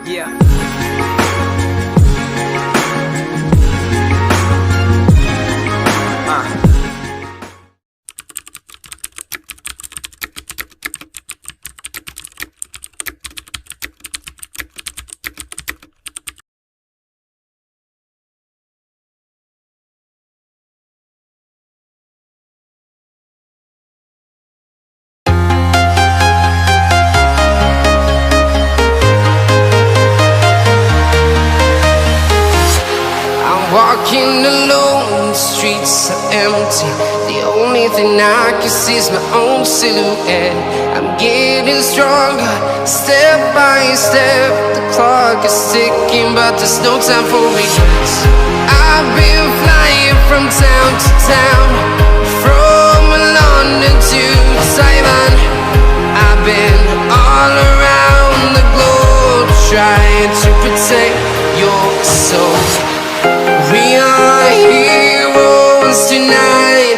Yeah. Walking alone, the streets are empty. The only thing I can see is my own silhouette. I'm getting stronger, step by step. The clock is ticking, but there's no time for regrets. I've been flying from town to town, from London to Taiwan. I've been all around the globe, trying to protect your soul. We are heroes tonight.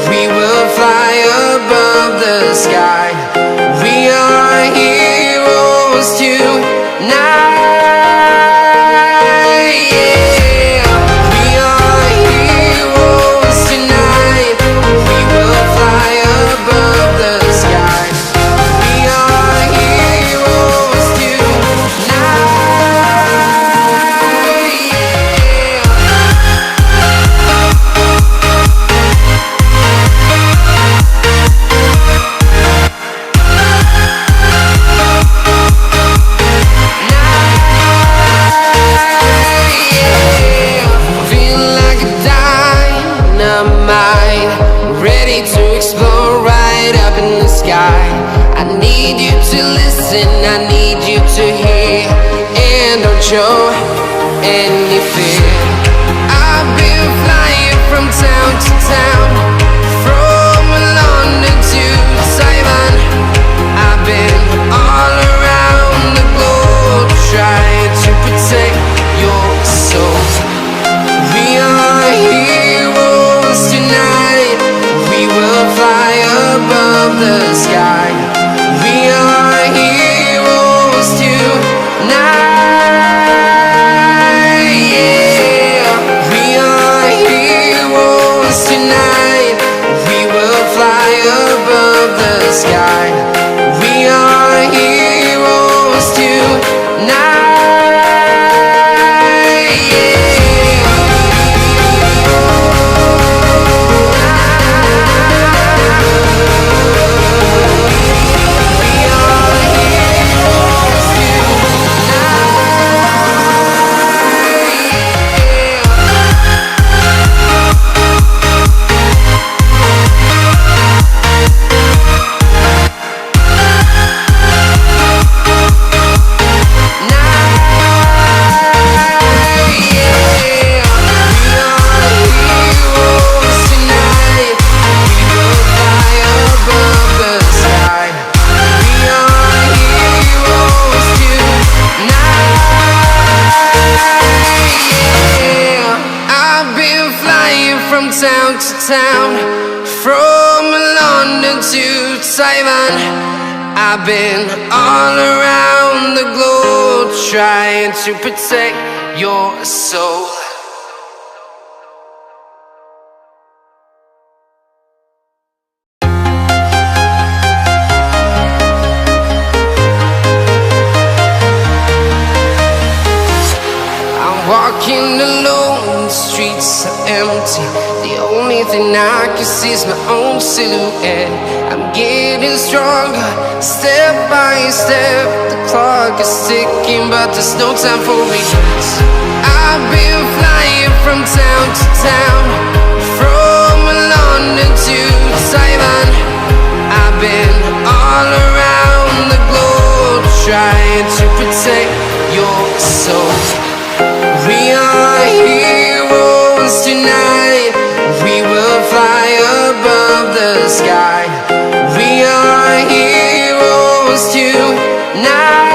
We will fly above the sky. We are heroes tonight. Yeah. We are heroes tonight. We will fly above the sky. We are heroes tonight. Ready to explore right up in the sky. I need you to listen, I need you to hear, and don't show any fear. I've been flying from town to town, from London to Taiwan. I've been all around the globe, trying to protect your soul. We are heroes tonight. We will fly above the sky. We are heroes tonight. Yeah. We are heroes tonight. We will fly above the sky. We are heroes tonight. Town to town, from London to Taiwan. I've been all around the globe, trying to protect your soul. I'm walking alone, the streets are empty. The only thing I can see is my own silhouette. I'm getting stronger, step by step. The clock is ticking, but there's no time for regrets. I've been flying from town to town, from London to Taiwan. I've been all around the globe, trying to protect your soul. We are heroes tonight. We will fly above the sky. We are heroes tonight.